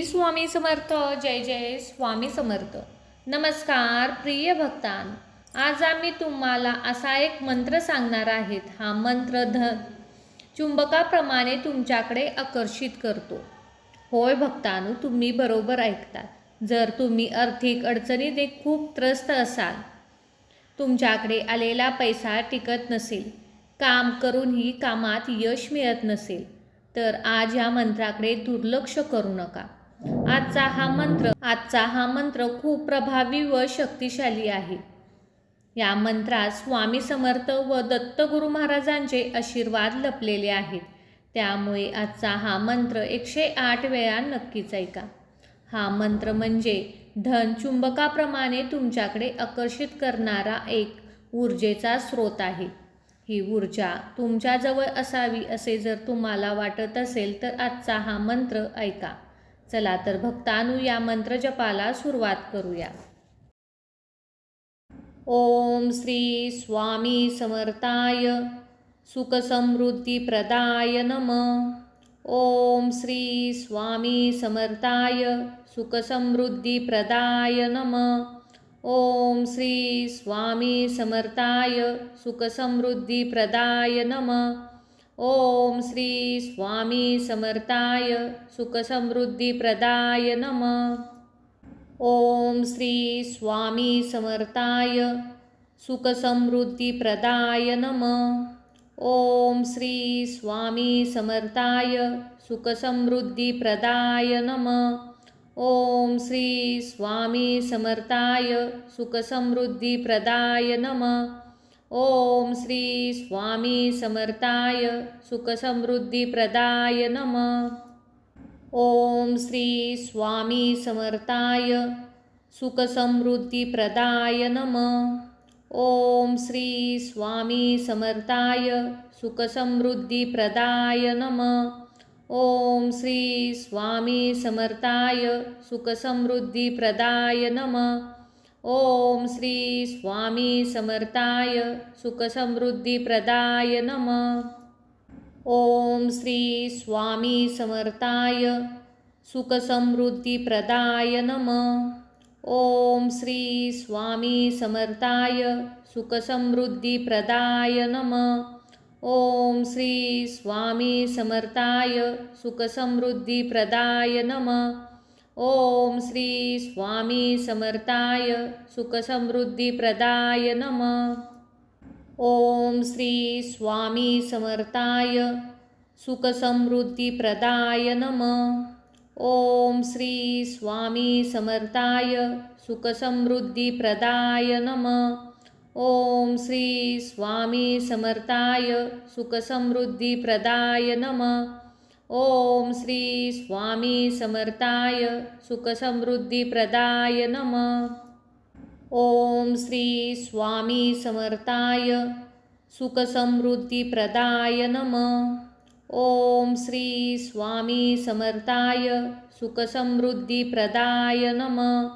स्वामी समर्थ. जय जय स्वामी समर्थ. नमस्कार प्रिय भक्तांनो, आज आम्ही तुम्हाला असा एक मंत्र सांगणार आहेत. हा मंत्र धन चुंबकाप्रमाणे तुमच्याकडे आकर्षित करतो. होय भक्तांनो, तुम्ही बरोबर ऐकतात. जर तुम्ही आर्थिक अडचणीने खूप त्रस्त असाल, तुमच्याकडे आलेला पैसा टिकत नसेल, काम करूनही कामात यश मिळत नसेल, तर आज या मंत्राकडे दुर्लक्ष करू नका. आजचा हा मंत्र खूप प्रभावी व शक्तिशाली आहे. या मंत्रात स्वामी समर्थ व दत्तगुरु महाराजांचे आशीर्वाद लपलेले आहेत. त्यामुळे आजचा हा मंत्र 108 वेळा नक्कीच ऐका. हा मंत्र म्हणजे धन चुंबकाप्रमाणे तुमच्याकडे आकर्षित करणारा एक ऊर्जेचा स्रोत आहे. ही ऊर्जा तुमच्याजवळ असावी असे जर तुम्हाला वाटत असेल तर आजचा हा मंत्र ऐका. चला तर भक्तांनो, या मंत्र जपाला सुरुवात करूया. ओम श्री स्वामी समर्थाय सुख समृद्धी प्रदाय नमः. ओम श्री स्वामी समर्थाय सुख समृद्धी प्रदाय नमः. ओम श्री स्वामी समर्थाय सुख समृद्धी प्रदाय नमः. ओम श्री स्वामी समर्थाय सुख समृद्धी प्रदाय नमः. ओम श्री स्वामी समर्थाय सुख समृद्धी प्रदाय नमः. ओम श्री स्वामी समर्थाय सुख समृद्धी प्रदाय नमः. ओम श्री स्वामी समर्थाय सुख समृद्धी प्रदाय नमः. ओम श्री स्वामी समर्थाय सुख समृद्धी प्रदाय नमः. ओम श्री स्वामी समर्थाय सुख समृद्धी प्रदाय नमः. ओम श्री स्वामी समर्थाय सुख समृद्धी प्रदाय नमः. ओम श्री स्वामी समर्थाय सुख समृद्धी प्रदाय नमः. ओम श्री स्वामी समर्थाय सुख समृद्धी प्रदाय नमः. ओम श्री स्वामी समर्थाय सुख समृद्धी प्रदाय नमः. ओम श्री स्वामी समर्थाय सुख समृद्धी प्रदाय नमः. ओम श्री स्वामी समर्थाय सुख समृद्धी प्रदाय नमः. ओम श्री स्वामी समर्थाय सुख समृद्धी प्रदाय नमः. ओम श्री स्वामी समर्थाय सुख समृद्धी प्रदाय नमः. ओम श्री स्वामी समर्थाय सुख समृद्धी प्रदाय नमः. ओम श्री स्वामी समर्थाय सुख समृद्धी प्रदाय नमः. ओम श्री स्वामी समर्थाय सुख समृद्धी प्रदाय नमः. ओम श्री स्वामी समर्थाय सुख समृद्धी प्रदाय नमः. ओम श्री स्वामी समर्थाय सुख समृद्धी प्रदाय नमः.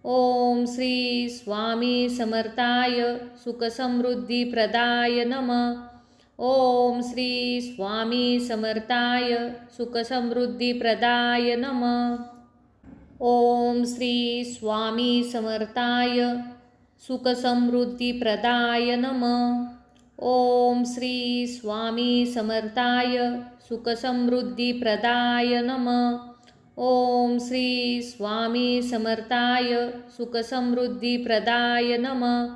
ओम श्री स्वामी समर्थाय सुख समृद्धी प्रदाय नमः. ओम श्री स्वामी समर्थाय सुख समृद्धी प्रदाय नमः. ओम श्री स्वामी समर्थाय सुख समृद्धी प्रदाय नमः. ओम श्री स्वामी समर्थाय सुख समृद्धी प्रदाय नमः. ओम श्री स्वामी समर्थाय सुख समृद्धी प्रदाय नमः.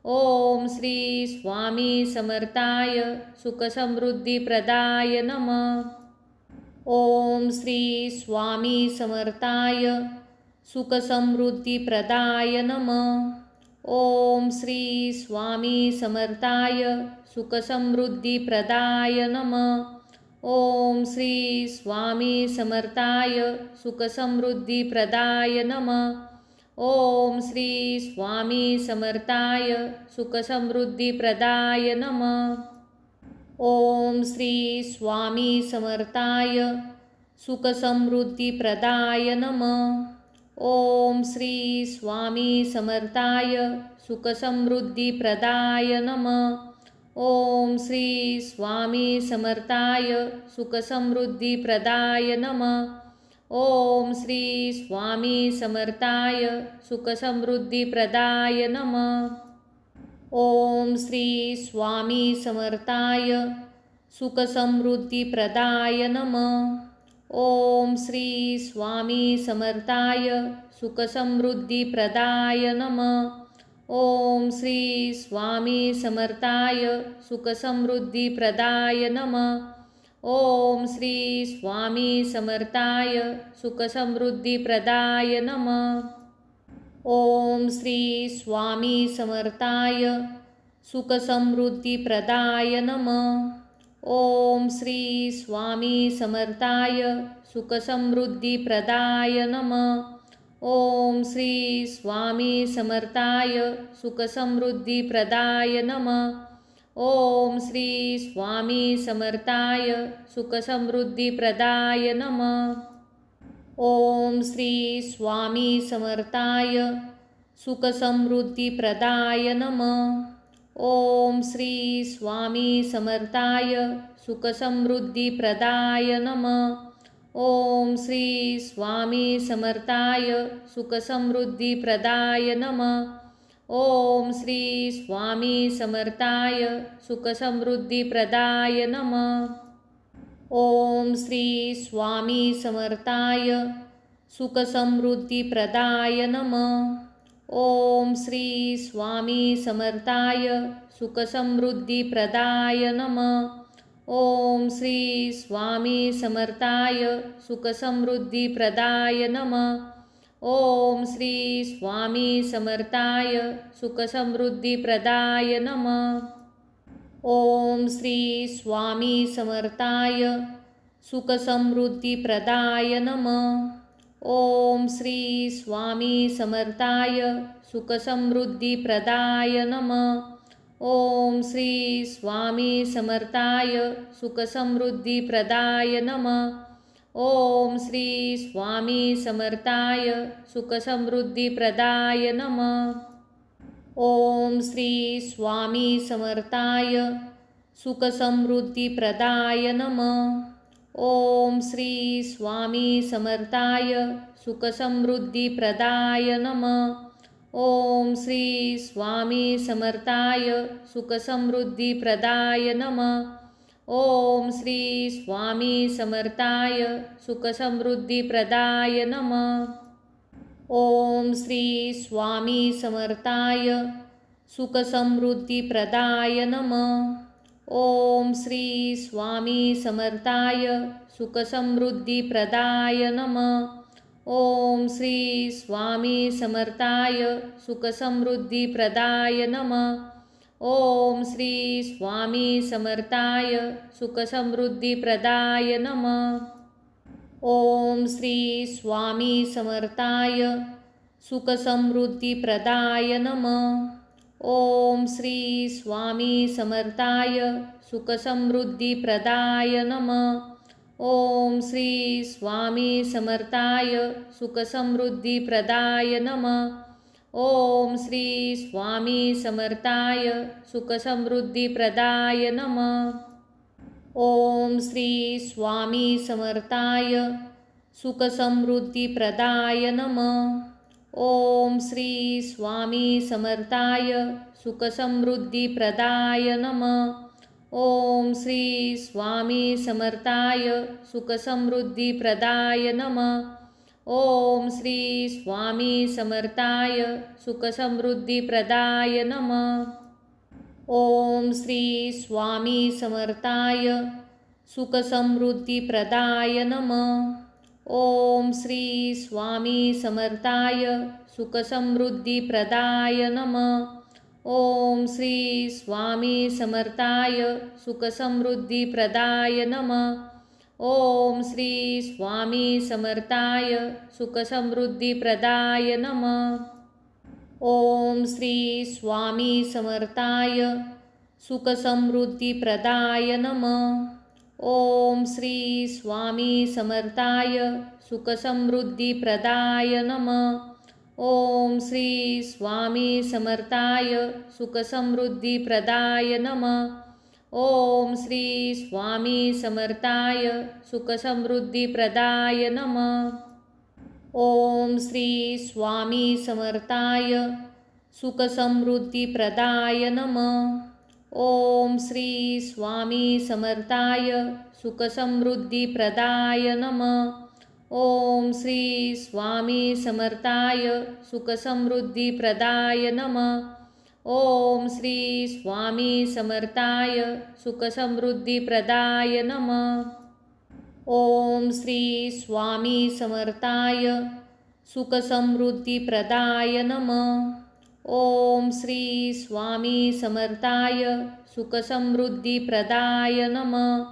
ओम श्री स्वामी समर्थाय सुख समृद्धी प्रदाय नमः. ओम श्री स्वामी समर्थाय सुख समृद्धी प्रदाय नमः. ओम श्री स्वामी समर्थाय सुख समृद्धी प्रदाय नमः. ओम श्री स्वामी समर्थाय सुख समृद्धी प्रदाय नमः. ओम श्री स्वामी समर्थाय सुख समृद्धी प्रदाय नमः. ओम श्री स्वामी समर्थाय सुख समृद्धी प्रदाय नमः. ओम श्री स्वामी समर्थाय सुख समृद्धी प्रदाय नमः. ओम श्री स्वामी समर्थाय सुख समृद्धी प्रदाय नमः. ओम श्री स्वामी समर्थाय सुखसमृद्धीप्रदाय नमः. ओम श्री स्वामी समर्थाय सुखसमृद्धीप्रदाय नमः. ओम श्री स्वामी समर्थाय सुखसमृद्धीप्रदाय नमः. ओम श्री स्वामी समर्थाय सुखसमृद्धीप्रदाय नमः. ओम श्री स्वामी समर्थाय सुखसमृद्धीप्रदाय नमः. ओम श्री स्वामी समर्थाय सुखसमृद्धीप्रदाय नमः. ओम श्री स्वामी समर्थाय सुखसमृद्धीप्रदाय नमः. ओम श्री स्वामी समर्थाय सुखसमृद्धीप्रदाय नमः. ओम श्री स्वामी समर्थाय सुखसमृद्धीप्रदाय नमः. ओम श्री स्वामी समर्थाय सुखसमृद्धीप्रदाय नमः. ओम श्री स्वामी समर्थाय सुखसमृद्धीप्रदाय नमः. ओम श्री स्वामी समर्थाय सुखसमृद्धीप्रदाय नमः. ओम श्री स्वामी समर्थाय सुखसमृद्धीप्रदाय नमः. ओम श्री स्वामी समर्थाय सुखसमृद्धीप्रदाय नमः. ओम श्री स्वामी समर्थाय सुखसमृद्धीप्रदाय नमः. ओम श्री स्वामी समर्थाय सुखसमृद्धीप्रदाय नमः. ओम श्री स्वामी समर्थाय सुखसमृद्धीप्रदाय नमः. ओम श्री स्वामी समर्थाय सुखसमृद्धीप्रदाय नमः. ओम श्री स्वामी समर्थाय सुखसमृद्धीप्रदाय नमः. ओम श्री स्वामी समर्थाय सुखसमृद्धीप्रदाय नमः. ओम श्री स्वामी समर्थाय सुखसमृद्धीप्रदाय नमः. ओम श्री स्वामी समर्थाय सुखसमृद्धीप्रदाय नमः. ओम श्री स्वामी समर्थाय सुखसमृद्धीप्रदाय नमः. ओम श्री स्वामी समर्थाय सुखसमृद्धीप्रदाय नमः. ओम श्री स्वामी समर्थाय सुखसमृद्धीप्रदाय नमः. ओम श्री स्वामी समर्थाय सुखसमृद्धीप्रदाय नमः. ओम श्री स्वामी समर्थाय सुखसमृद्धीप्रदाय नमः. ओम श्री स्वामी समर्थाय सुखसमृद्धीप्रदाय नमः. ओम श्री स्वामी समर्थाय सुखसमृद्धीप्रदाय नमः. ओम श्री स्वामी समर्थाय सुखसमृद्धीप्रदाय नमः. ओम श्री स्वामी समर्थाय सुखसमृद्धीप्रदाय नमः. ओम श्री स्वामी समर्थाय सुखसमृद्धीप्रदाय नमः. ओम श्री स्वामी समर्थाय सुखसमृद्धीप्रदाय नमः. ओम श्री स्वामी समर्थाय सुखसमृद्धीप्रदाय नमः. ओम श्री स्वामी समर्थाय सुखसमृद्धीप्रदाय नमः. ओम श्री स्वामी समर्थाय सुखसमृद्धीप्रदाय नमः. ओम श्री स्वामी समर्थाय सुखसमृद्धीप्रदाय नमः. ओम श्री स्वामी समर्थाय सुखसमृद्धीप्रदाय नमः. ओम श्री स्वामी समर्थाय सुखसमृद्धीप्रदाय नमः. ओम श्री स्वामी समर्थाय सुखसमृद्धीप्रदाय नमः. ओम श्री स्वामी समर्थाय सुखसमृद्धीप्रदाय नमः. ओम श्री स्वामी समर्थाय सुखसमृद्धीप्रदाय नमः. ओम श्री स्वामी समर्थाय सुखसमृद्धीप्रदाय नमः. ओम श्री स्वामी समर्थाय सुखसमृद्धीप्रदाय नमः. ओम श्री स्वामी समर्थाय सुखसमृद्धीप्रदाय नमः। ओम श्री स्वामी समर्थाय सुखसमृद्धीप्रदाय नमः। ओम श्री स्वामी समर्थाय सुखसमृद्धीप्रदाय नमः। ओम श्री स्वामी समर्थाय सुखसमृद्धीप्रदाय नमः। ओम श्री स्वामी समर्थाय सुखसमृद्धीप्रदाय नमः। ओम श्री स्वामी समर्थाय सुखसमृद्धीप्रदाय नमः। ओम श्री स्वामी समर्थाय सुखसमृद्धीप्रदाय नमः।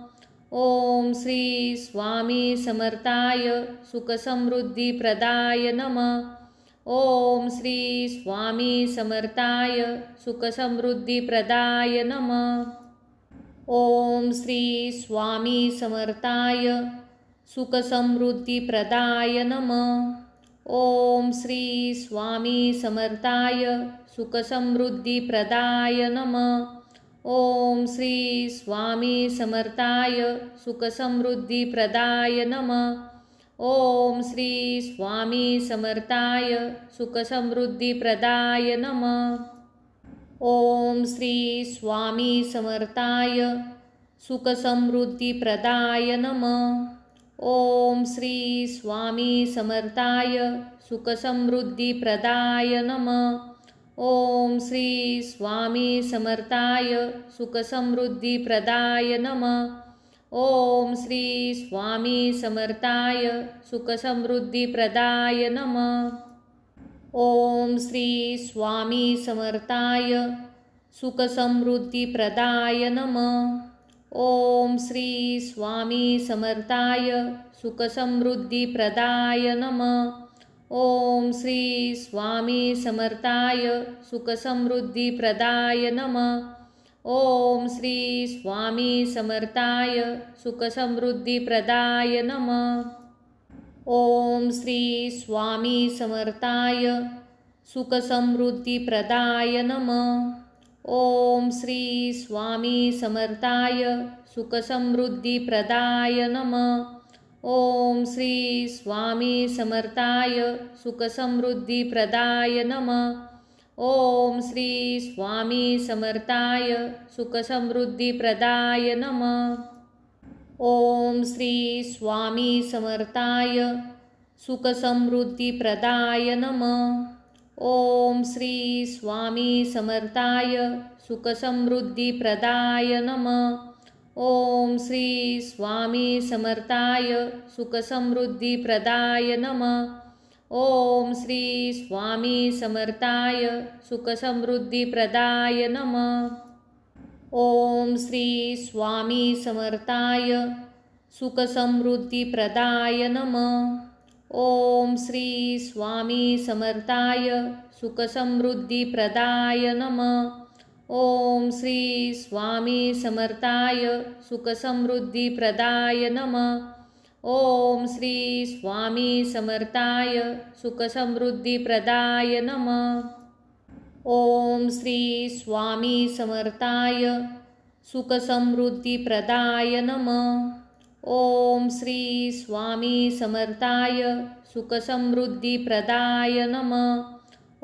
ओम श्री स्वामी समर्थाय सुखसमृद्धीप्रदाय नमः। ओम श्री स्वामी समर्थाय सुखसमृद्धीप्रदाय नमः। ओम श्री स्वामी समर्थाय सुखसमृद्धीप्रदाय नमः। ओम श्री स्वामी समर्थाय सुखसमृद्धीप्रदाय नमः। ओम श्री स्वामी समर्थाय सुखसमृद्धीप्रदाय नमः। ओम श्री स्वामी समर्थाय सुखसमृद्धीप्रदाय नमः। ओम श्री स्वामी समर्थाय सुखसमृद्धीप्रदाय नमः। ओम श्री स्वामी समर्थाय सुखसमृद्धीप्रदाय नमः। ओम श्री स्वामी समर्थाय सुखसमृद्धीप्रदाय नमः। ओम श्री स्वामी समर्थाय सुखसमृद्धीप्रदाय नमः। ओम श्री स्वामी समर्थाय सुखसमृद्धीप्रदाय नमः। ओम श्री स्वामी समर्थाय सुखसमृद्धीप्रदाय नमः। ओम श्री स्वामी समर्थाय सुखसमृद्धीप्रदाय नमः। ओम श्री स्वामी समर्थाय सुखसमृद्धीप्रदाय नमः। ओम श्री स्वामी समर्थाय सुखसमृद्धीप्रदाय नमः। ओम श्री स्वामी समर्थाय सुखसमृद्धीप्रदाय नमः। ओम श्री स्वामी समर्थाय सुखसमृद्धीप्रदाय नमः। ओम श्री स्वामी समर्थाय सुखसमृद्धीप्रदाय नमः। ओम श्री स्वामी समर्थाय सुखसमृद्धीप्रदाय नमः। ओम श्री स्वामी समर्थाय सुखसमृद्धीप्रदाय नमः। ओम श्री स्वामी समर्थाय सुखसमृद्धीप्रदाय नमः। ओम श्री स्वामी समर्थाय सुखसमृद्धीप्रदाय नमः। ओम श्री स्वामी समर्थाय सुखसमृद्धीप्रदाय नमः। ओम श्री स्वामी समर्थाय सुखसमृद्धीप्रदाय नमः। ओम श्री स्वामी समर्थाय सुखसमृद्धीप्रदाय नमः। ओम श्री स्वामी समर्थाय सुखसमृद्धीप्रदाय नमः। ओम श्री स्वामी समर्थाय सुखसमृद्धीप्रदाय नमः। ओम श्री स्वामी समर्थाय सुखसमृद्धीप्रदाय नमः।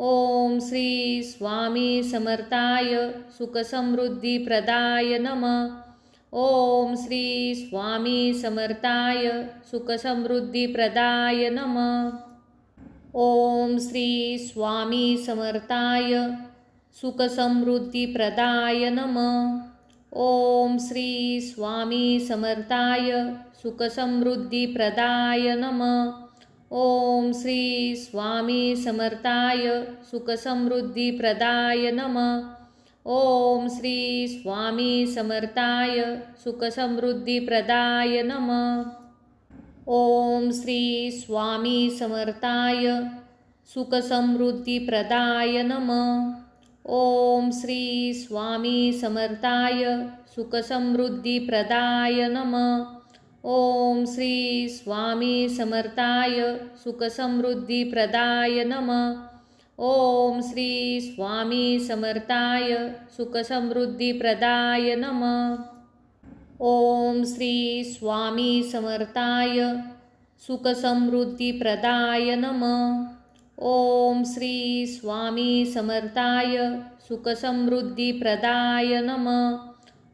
ओम श्री स्वामी समर्थाय सुखसमृद्धीप्रदाय नमः। ओम श्री स्वामी समर्थाय सुखसमृद्धीप्रदाय नमः। ओम श्री स्वामी समर्थाय सुखसमृद्धीप्रदाय नमः। ओम श्री स्वामी समर्थाय सुखसमृद्धीप्रदाय नमः। ओम श्री स्वामी समर्थाय सुखसमृद्धीप्रदाय नमः। ओम श्री स्वामी समर्थाय सुखसमृद्धीप्रदाय नमः। ओम श्री स्वामी समर्थाय सुखसमृद्धीप्रदाय नमः। ओम श्री स्वामी समर्थाय सुखसमृद्धीप्रदाय नमः। ओम श्री स्वामी समर्थाय सुखसमृद्धीप्रदाय नमः। ओम श्री स्वामी समर्थाय सुखसमृद्धीप्रदाय नमः. ओम श्री स्वामी समर्थाय सुखसमृद्धीप्रदाय नमः. ओम श्री स्वामी समर्थाय सुखसमृद्धीप्रदाय नमः.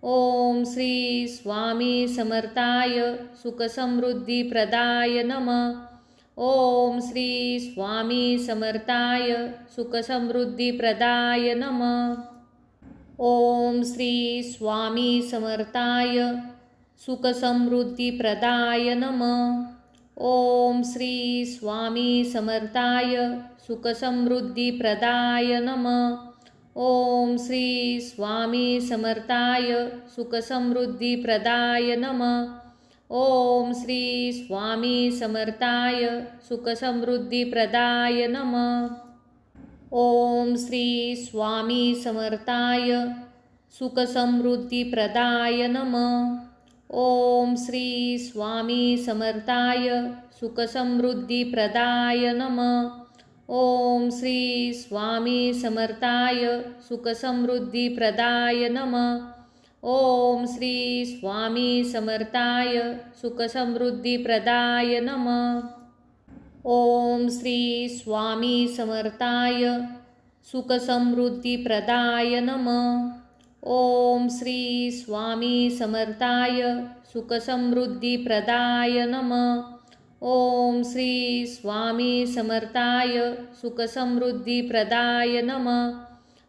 ओम श्री स्वामी समर्थाय सुखसमृद्धीप्रदाय नमः. ओम श्री स्वामी समर्थाय सुखसमृद्धीप्रदाय नमः. ओम श्री स्वामी समर्थाय सुखसमृद्धीप्रदाय नमः. ओम श्री स्वामी समर्थाय सुखसमृद्धीप्रदाय नमः. ओम श्री स्वामी समर्थाय सुखसमृद्धीप्रदाय नमः. ओम श्री स्वामी समर्थाय सुखसमृद्धीप्रदाय नमः. ओम श्री स्वामी समर्थाय सुखसमृद्धीप्रदाय नमः. ओम श्री स्वामी समर्थाय सुखसमृद्धीप्रदाय नमः. ओम श्री स्वामी समर्थाय सुखसमृद्धीप्रदाय नमः. ओम श्री स्वामी समर्थाय सुखसमृद्धीप्रदाय नमः. ओम श्री स्वामी समर्थाय सुखसमृद्धीप्रदाय नमः. ओम श्री स्वामी समर्थाय सुखसमृद्धीप्रदाय नमः. ओम श्री स्वामी समर्थाय सुखसमृद्धीप्रदाय नमः.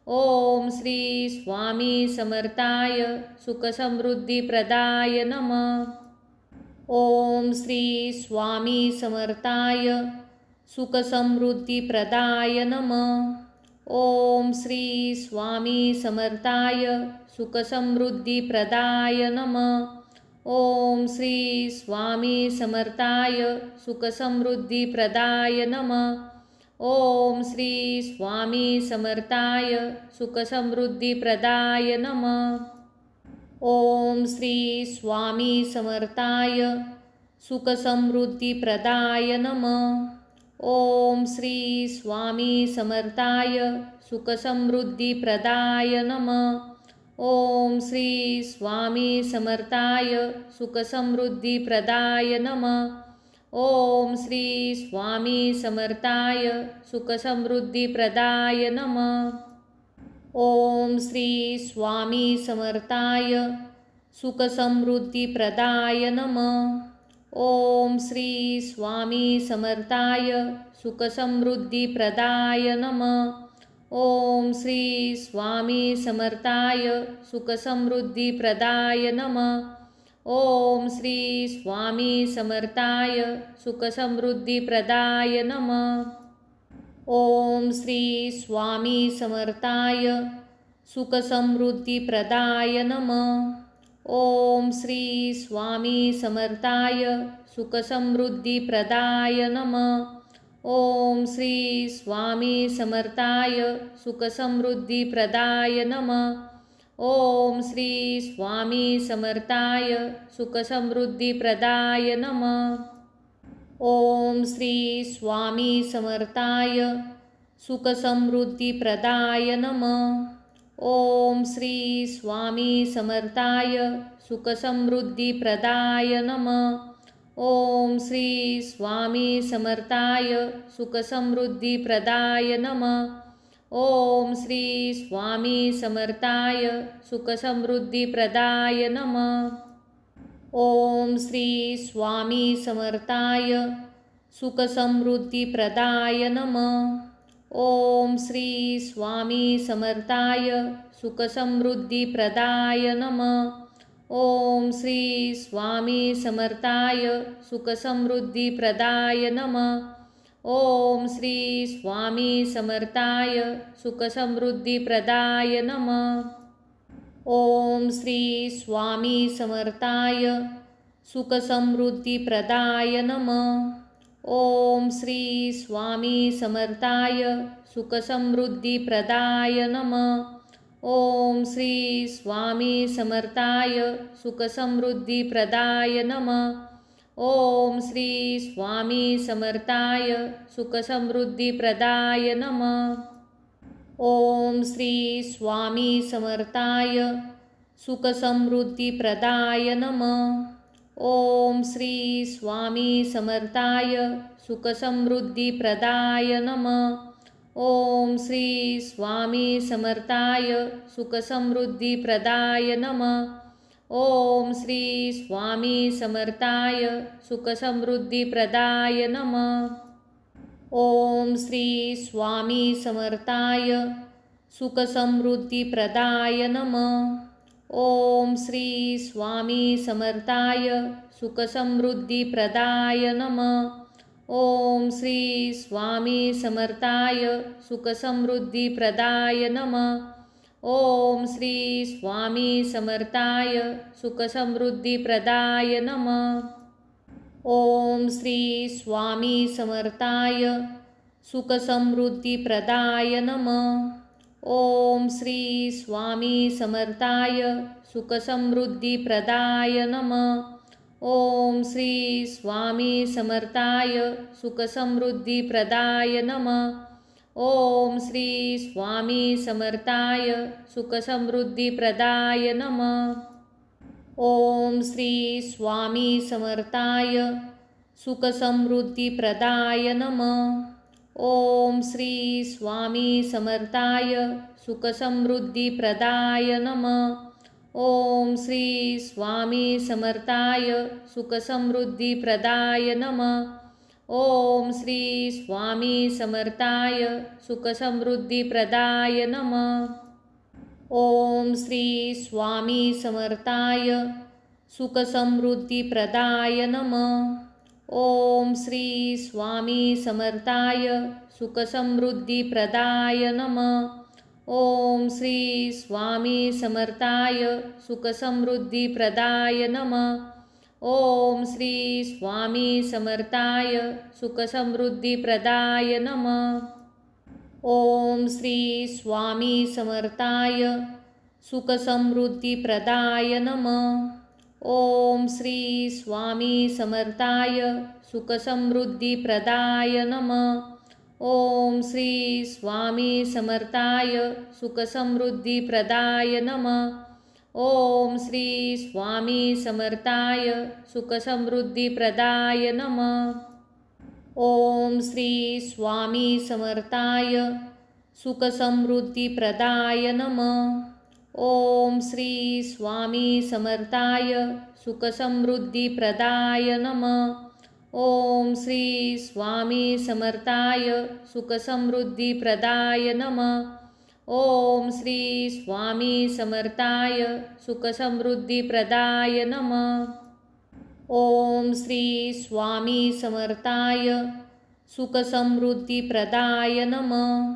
ओम श्री स्वामी समर्थाय सुखसमृद्धीप्रदाय नमः. ओम श्री स्वामी समर्थाय सुखसमृद्धीप्रदाय नमः. ओम श्री स्वामी समर्थाय सुखसमृद्धीप्रदाय नमः. ओम श्री स्वामी समर्थाय सुखसमृद्धीप्रदाय नमः. ओम श्री स्वामी समर्थाय सुखसमृद्धीप्रदाय नमः. ओम श्री स्वामी समर्थाय सुखसमृद्धीप्रदाय नमः. ओम श्री स्वामी समर्थाय सुखसमृद्धीप्रदाय नमः. ओम श्री स्वामी समर्थाय सुखसमृद्धीप्रदाय नमः. ओम श्री स्वामी समर्थाय सुखसमृद्धीप्रदाय नमः. ओम श्री स्वामी समर्थाय सुखसमृद्धीप्रदाय नमः. ओम श्री स्वामी समर्थाय सुखसमृद्धीप्रदाय नमः. ओम श्री स्वामी समर्थाय सुखसमृद्धीप्रदाय नमः. ओम श्री स्वामी समर्थाय सुखसमृद्धीप्रदाय नमः. ओम श्री स्वामी समर्थाय सुखसमृद्धीप्रदाय नमः. ओम श्री स्वामी समर्थाय सुखसमृद्धीप्रदाय नमः. ओम श्री स्वामी समर्थाय सुखसमृद्धीप्रदाय नमः. ओम श्री स्वामी समर्थाय सुखसमृद्धीप्रदाय नमः. ओम श्री स्वामी समर्थाय सुखसमृद्धीप्रदाय नमः. ओम श्री स्वामी समर्थाय सुखसमृद्धीप्रदाय नमः. ओम श्री स्वामी समर्थाय सुखसमृद्धीप्रदाय नमः. ओम श्री स्वामी समर्थाय सुखसमृद्धीप्रदाय नमः. ओम श्री स्वामी समर्थाय सुखसमृद्धीप्रदाय नमः. ओम श्री स्वामी समर्थाय सुखसमृद्धीप्रदाय नमः. ओम श्री स्वामी समर्थाय सुखसमृद्धीप्रदाय नमः. ओम श्री स्वामी समर्थाय सुखसमृद्धीप्रदाय नमः. ओम श्री स्वामी समर्थाय सुखसमृद्धीप्रदाय नमः. ओम श्री स्वामी समर्थाय सुखसमृद्धीप्रदाय नमः. ओम श्री स्वामी समर्थाय सुखसमृद्धीप्रदाय नमः. ओम श्री स्वामी समर्थाय सुखसमृद्धीप्रदाय नमः. ओम श्री स्वामी समर्थाय सुखसमृद्धीप्रदाय नमः. ओम श्री स्वामी समर्थाय सुखसमृद्धीप्रदाय नमः. ओम श्री स्वामी समर्थाय सुखसमृद्धीप्रदाय नमः. ओम श्री स्वामी समर्थाय सुखसमृद्धीप्रदाय नमः. ओम श्री स्वामी समर्थाय सुखसमृद्धीप्रदाय नमः. ओम श्री स्वामी समर्थाय सुखसमृद्धीप्रदाय नमः. ओम श्री स्वामी समर्थाय सुखसमृद्धीप्रदाय नमः. ओम श्री स्वामी समर्थाय सुखसमृद्धीप्रदाय नमः. ओम श्री स्वामी समर्थाय सुखसमृद्धीप्रदाय नमः. ओम श्री स्वामी समर्थाय सुखसमृद्धीप्रदाय नमः. ओम श्री स्वामी समर्थाय सुखसमृद्धीप्रदाय नमः. ओम श्री स्वामी समर्थाय सुखसमृद्धीप्रदाय नमः. ओम श्री स्वामी समर्थाय सुखसमृद्धीप्रदाय नमः. ओम श्री स्वामी समर्थाय सुखसमृद्धीप्रदाय नमः. ओम श्री स्वामी समर्थाय सुखसमृद्धीप्रदाय नमः. ओम श्री स्वामी समर्थाय सुखसमृद्धीप्रदाय नमः. ओम श्री स्वामी समर्थाय सुखसमृद्धीप्रदाय नमः. ओम श्री स्वामी समर्थाय सुखसमृद्धीप्रदाय नमः. ओम श्री स्वामी समर्थाय सुखसमृद्धीप्रदाय नमः. ओम श्री स्वामी समर्थाय सुखसमृद्धीप्रदाय नमः. ओम श्री स्वामी समर्थाय सुखसमृद्धीप्रदाय नमः. ओम श्री स्वामी समर्थाय सुखसमृद्धीप्रदाय नमः. ओम श्री स्वामी समर्थाय सुखसमृद्धीप्रदाय नमः. ओम श्री स्वामी समर्थाय सुखसमृद्धीप्रदाय नमः. ओम श्री स्वामी समर्थाय सुखसमृद्धीप्रदाय नमः. ओम श्री स्वामी समर्थाय सुखसमृद्धीप्रदाय नमः. ओम श्री स्वामी समर्थाय सुखसमृद्धीप्रदाय नमः. ओम श्री स्वामी समर्थाय सुखसमृद्धीप्रदाय नमः. ओम श्री स्वामी समर्थाय सुखसमृद्धीप्रदाय नमः.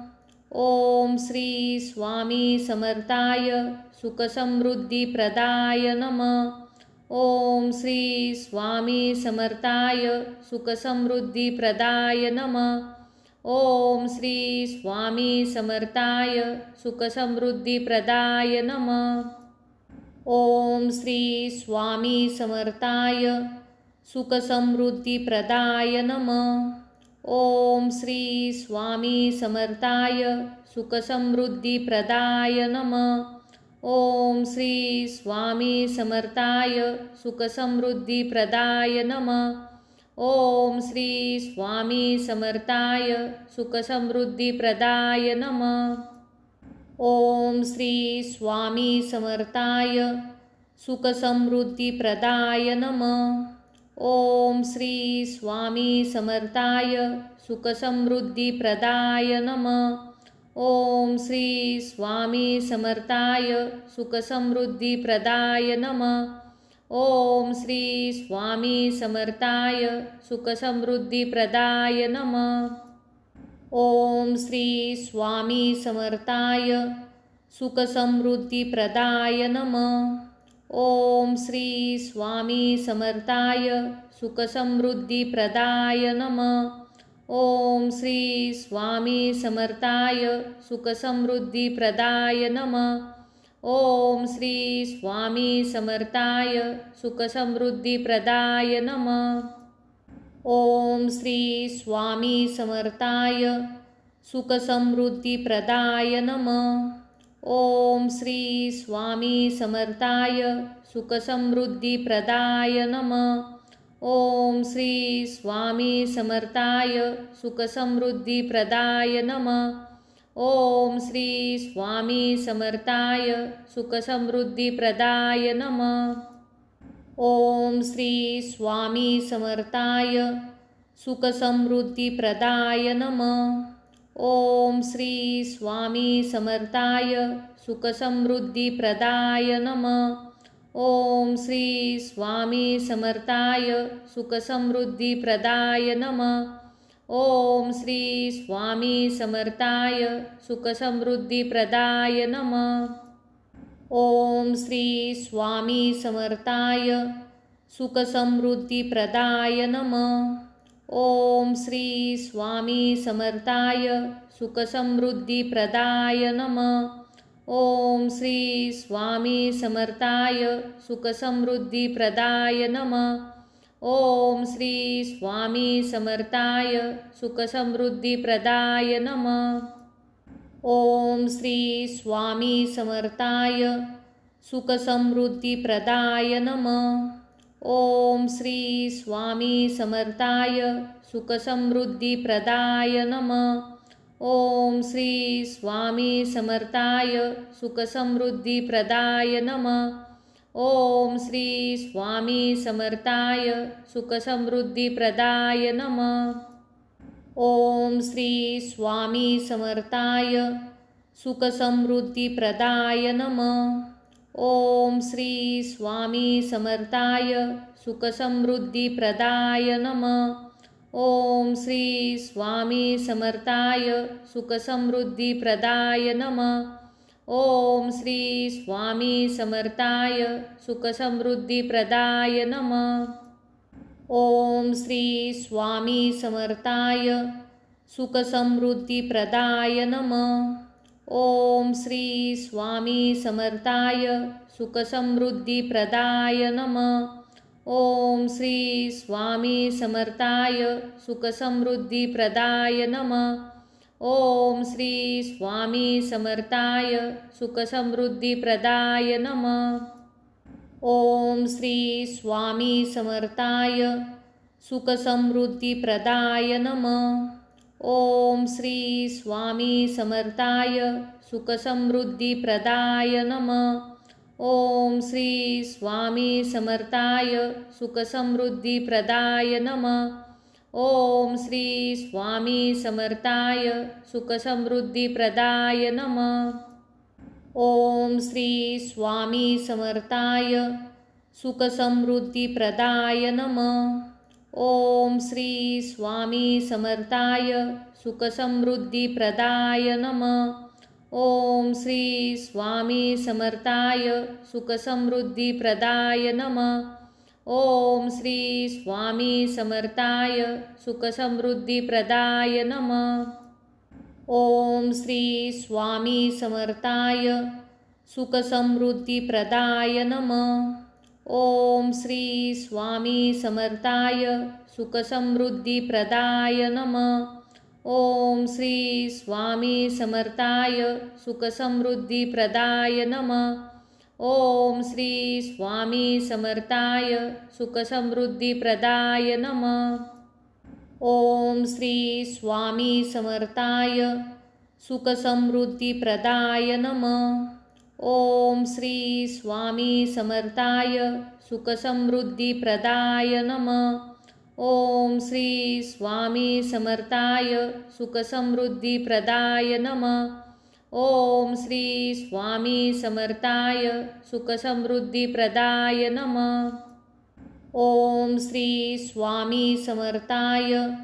ओम श्री स्वामी समर्थाय सुखसमृद्धीप्रदाय नमः. ओम श्री स्वामी समर्थाय सुखसमृद्धीप्रदाय नमः. ओम श्री स्वामी समर्थाय सुखसमृद्धीप्रदाय नमः. ओम श्री स्वामी समर्थाय सुखसमृद्धीप्रदाय नमः. ओम श्री स्वामी समर्थाय सुखसमृद्धीप्रदाय नमः. ओम श्री स्वामी समर्थाय सुखसमृद्धीप्रदाय नमः. ओम श्री स्वामी समर्थाय सुखसमृद्धीप्रदाय नमः. ओम श्री स्वामी समर्थाय सुखसमृद्धीप्रदाय नमः. ओम श्री स्वामी समर्थाय सुखसमृद्धीप्रदाय नमः. ओम श्री स्वामी समर्थाय सुखसमृद्धीप्रदाय नमः. ओम श्री स्वामी समर्थाय सुखसमृद्धीप्रदाय नमः. ओम श्री स्वामी समर्थाय सुखसमृद्धीप्रदाय नमः. ओम श्री स्वामी समर्थाय सुखसमृद्धीप्रदाय नमः. ओम श्री स्वामी समर्थाय सुखसमृद्धीप्रदाय नमः. ओम श्री स्वामी समर्थाय सुखसमृद्धीप्रदाय नमः. ओम श्री स्वामी समर्थाय सुखसमृद्धीप्रदाय नमः. ओम श्री स्वामी समर्थाय सुखसमृद्धीप्रदाय नमः. ओम श्री स्वामी समर्थाय सुखसमृद्धीप्रदाय नमः. ओम श्री स्वामी समर्थाय सुखसमृद्धीप्रदाय नमः. ओम श्री स्वामी समर्थाय सुखसमृद्धीप्रदाय नमः. ओम श्री स्वामी समर्थाय सुखसमृद्धीप्रदाय नमः. ओम श्री स्वामी समर्थाय सुखसमृद्धीप्रदाय नमः. ओम श्री स्वामी समर्थाय सुखसमृद्धीप्रदाय नमः. ओम श्री स्वामी समर्थाय सुखसमृद्धीप्रदाय नमः. ओम श्री स्वामी समर्थाय सुखसमृद्धीप्रदाय नमः. ओम श्री स्वामी समर्थाय सुखसमृद्धीप्रदाय नमः. ओम श्री स्वामी समर्थाय सुखसमृद्धीप्रदाय नमः. ओम श्री स्वामी समर्थाय सुखसमृद्धीप्रदाय नमः. ओम श्री स्वामी समर्थाय सुखसमृद्धीप्रदाय नमः. ओम श्री स्वामी समर्थाय सुखसमृद्धीप्रदाय नमः. ओम श्री स्वामी समर्थाय सुखसमृद्धीप्रदाय नमः. ओम श्री स्वामी समर्थाय सुखसमृद्धीप्रदाय नमः. ओम श्री स्वामी समर्थाय सुखसमृद्धीप्रदाय नमः. ओम श्री स्वामी समर्थाय सुखसमृद्धीप्रदाय नमः. ओम श्री स्वामी समर्थाय सुखसमृद्धीप्रदाय नमः. ओम श्री स्वामी समर्थाय सुखसमृद्धीप्रदाय नमः. ओम श्री स्वामी समर्थाय सुखसमृद्धीप्रदाय नमः. ओम श्री स्वामी समर्थाय सुखसमृद्धीप्रदाय नमः. ओम श्री स्वामी समर्थाय सुखसमृद्धीप्रदाय नमः. ओम श्री स्वामी समर्थाय सुखसमृद्धीप्रदाय नमः. ओम श्री स्वामी समर्थाय सुखसमृद्धीप्रदाय नमः. ओम श्री स्वामी समर्थाय सुखसमृद्धीप्रदाय नमः. ओम श्री स्वामी समर्थाय सुखसमृद्धीप्रदाय नमः. ओम श्री स्वामी समर्थाय सुखसमृद्धीप्रदाय नमः. ओम श्री स्वामी समर्थाय सुखसमृद्धीप्रदाय नमः. ओम श्री स्वामी समर्थाय सुखसमृद्धीप्रदाय नमः. ओम श्री स्वामी समर्थाय सुखसमृद्धीप्रदाय नमः. ओम श्री स्वामी समर्थाय सुखसमृद्धीप्रदाय नमः. ओम श्री स्वामी समर्थाय सुखसमृद्धीप्रदाय नमः. ओम श्री स्वामी समर्थाय सुखसमृद्धीप्रदाय नमः. ओम श्री स्वामी समर्थाय सुखसमृद्धीप्रदाय नमः. ओम श्री स्वामी समर्थाय सुखसमृद्धीप्रदाय नमः. ओम श्री स्वामी समर्थाय सुखसमृद्धीप्रदाय नमः. ओम श्री स्वामी समर्थाय सुखसमृद्धीप्रदाय नमः. ओम श्री स्वामी समर्थाय सुखसमृद्धीप्रदाय नमः. ओम श्री स्वामी समर्थाय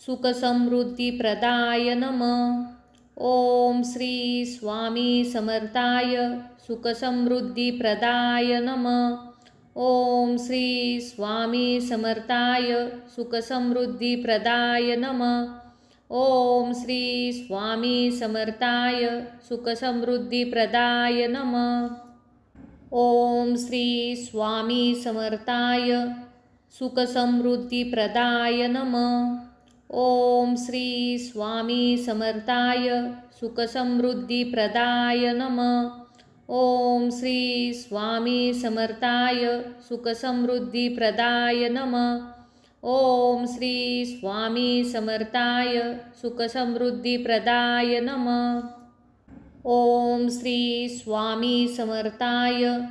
सुखसमृद्धीप्रदाय नमः. ओम श्री स्वामी समर्थाय सुखसमृद्धीप्रदाय नमः. ओम श्री स्वामी समर्थाय सुखसमृद्धीप्रदाय नमः. ओम श्री स्वामी समर्थाय सुखसमृद्धीप्रदाय नमः. ओम श्री स्वामी समर्थाय सुखसमृद्धीप्रदाय नमः। ओम श्री स्वामी समर्थाय सुखसमृद्धीप्रदाय नमः। ओम श्री स्वामी समर्थाय सुखसमृद्धीप्रदाय नमः। ओम श्री स्वामी समर्थाय सुखसमृद्धीप्रदाय नमः। ओम श्री स्वामी समर्थाय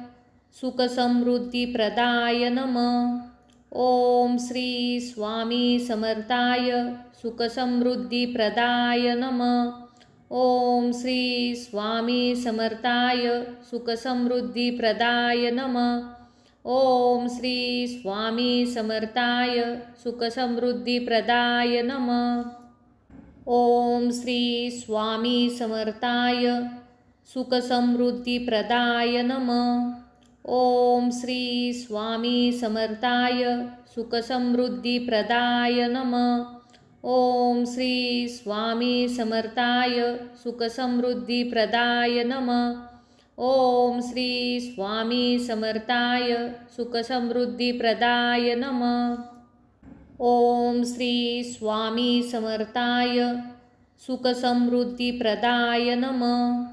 सुखसमृद्धीप्रदाय नमः। ओम श्री स्वामी समर्थाय सुखसमृद्धीप्रदाय नमः। ओम श्री स्वामी समर्थाय सुखसमृद्धीप्रदाय नमः। ओम श्री स्वामी समर्थाय सुखसमृद्धीप्रदाय नमः। ओम श्री स्वामी समर्थाय सुखसमृद्धीप्रदाय नमः। ओम श्री स्वामी समर्थाय सुखसमृद्धीप्रदाय नमः। ओम श्री स्वामी समर्थाय सुखसमृद्धीप्रदाय नमः। ओम श्री स्वामी समर्थाय सुखसमृद्धीप्रदाय नमः। ओम श्री स्वामी समर्थाय सुखसमृद्धीप्रदाय नमः।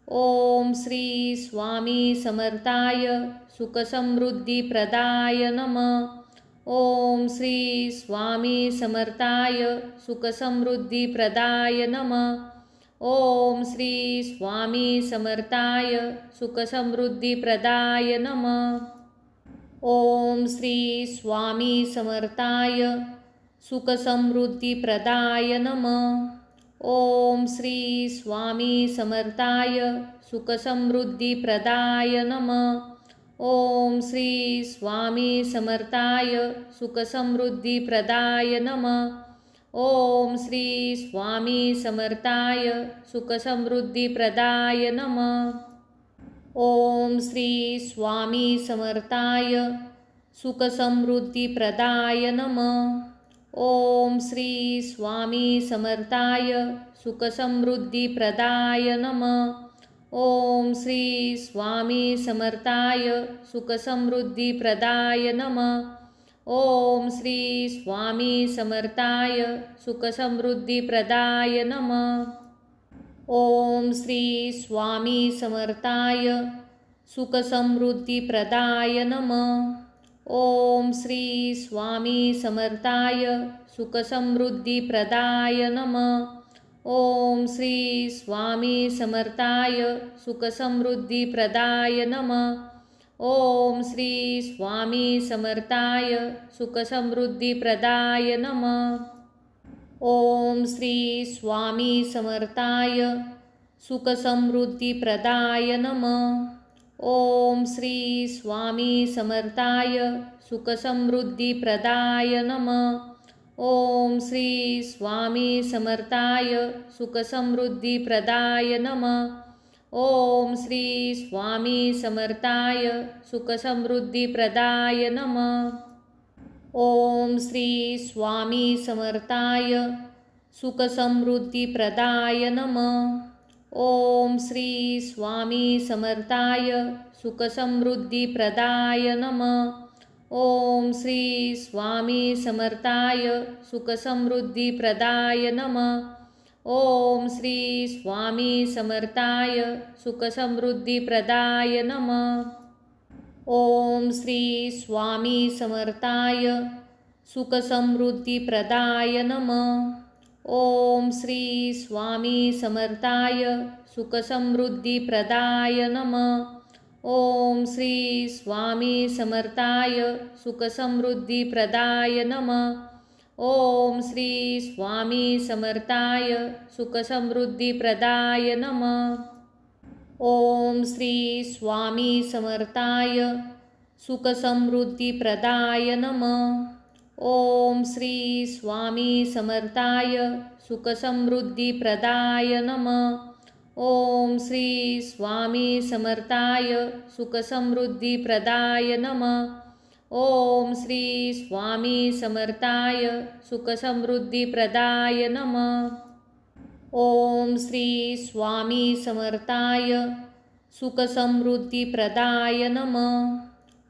ओम श्री स्वामी समर्थाय सुखसमृद्धीप्रदाय नमः। ओम श्री स्वामी समर्थाय सुखसमृद्धीप्रदाय नमः। ओम श्री स्वामी समर्थाय सुखसमृद्धीप्रदाय नमः। ओम श्री स्वामी समर्थाय सुखसमृद्धीप्रदाय नमः। ओम श्री स्वामी समर्थाय सुखसमृद्धीप्रदाय नमः। ओम श्री स्वामी समर्थाय सुखसमृद्धीप्रदाय नमः। ओम श्री स्वामी समर्थाय सुखसमृद्धीप्रदाय नमः। ओम श्री स्वामी समर्थाय सुखसमृद्धीप्रदाय नमः। ओम श्री स्वामी समर्थाय सुखसमृद्धीप्रदाय नमः। ओम श्री स्वामी समर्थाय सुखसमृद्धीप्रदाय नमः। ओम श्री स्वामी समर्थाय सुखसमृद्धीप्रदाय नमः। ओम श्री स्वामी समर्थाय सुखसमृद्धीप्रदाय नमः। ओम श्री स्वामी समर्थाय सुखसमृद्धीप्रदाय नमः। ओम श्री स्वामी समर्थाय सुखसमृद्धीप्रदाय नमः। ओम श्री स्वामी समर्थाय सुखसमृद्धीप्रदाय नमः। ओम श्री स्वामी समर्थाय सुखसमृद्धीप्रदाय नमः। ओम श्री स्वामी समर्थाय सुखसमृद्धीप्रदाय नमः। ओम श्री स्वामी समर्थाय सुखसमृद्धीप्रदाय नमः। ओम श्री स्वामी समर्थाय सुखसमृद्धीप्रदाय नमः। ओम श्री स्वामी समर्थाय सुखसमृद्धीप्रदाय नमः। ओम श्री स्वामी समर्थाय सुखसमृद्धीप्रदाय नमः। ओम श्री स्वामी समर्थाय सुखसमृद्धीप्रदाय नमः। ओम श्री स्वामी समर्थाय सुखसमृद्धीप्रदाय नमः। ओम श्री स्वामी समर्थाय सुखसमृद्धीप्रदाय नमः। ओम श्री स्वामी समर्थाय सुखसमृद्धीप्रदाय नमः। ओम श्री स्वामी समर्थाय सुखसमृद्धीप्रदाय नमः। ओम श्री स्वामी समर्थाय सुखसमृद्धीप्रदाय नमः। ओम श्री स्वामी समर्थाय सुखसमृद्धीप्रदाय नमः। ओम श्री स्वामी समर्थाय सुखसमृद्धीप्रदाय नमः। ओम श्री स्वामी समर्थाय सुखसमृद्धीप्रदाय नमः। ओम श्री स्वामी समर्थाय सुखसमृद्धीप्रदाय नमः। ओम श्री स्वामी समर्थाय सुखसमृद्धिप्रदाय नमः.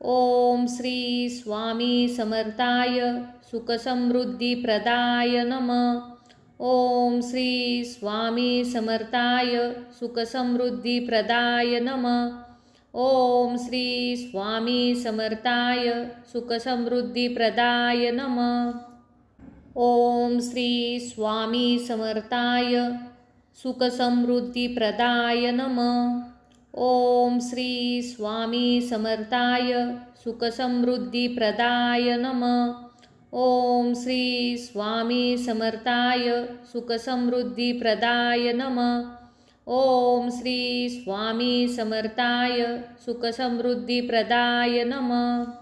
ओम श्री स्वामी समर्थाय सुखसमृद्धिप्रदाय नमः. ओम श्री स्वामी समर्थाय सुखसमृद्धिप्रदाय नमः. ओम श्री स्वामी समर्थाय सुखसमृद्धिप्रदाय नमः. ओम श्री स्वामी समर्थाय सुखसमृद्धिप्रदाय नमः. ओम श्री स्वामी समर्थाय सुखसमृद्धिप्रदाय नमः. ओम श्री स्वामी समर्थाय सुखसमृद्धिप्रदाय नमः. ओम श्री स्वामी समर्थाय सुखसमृद्धिप्रदाय नमः.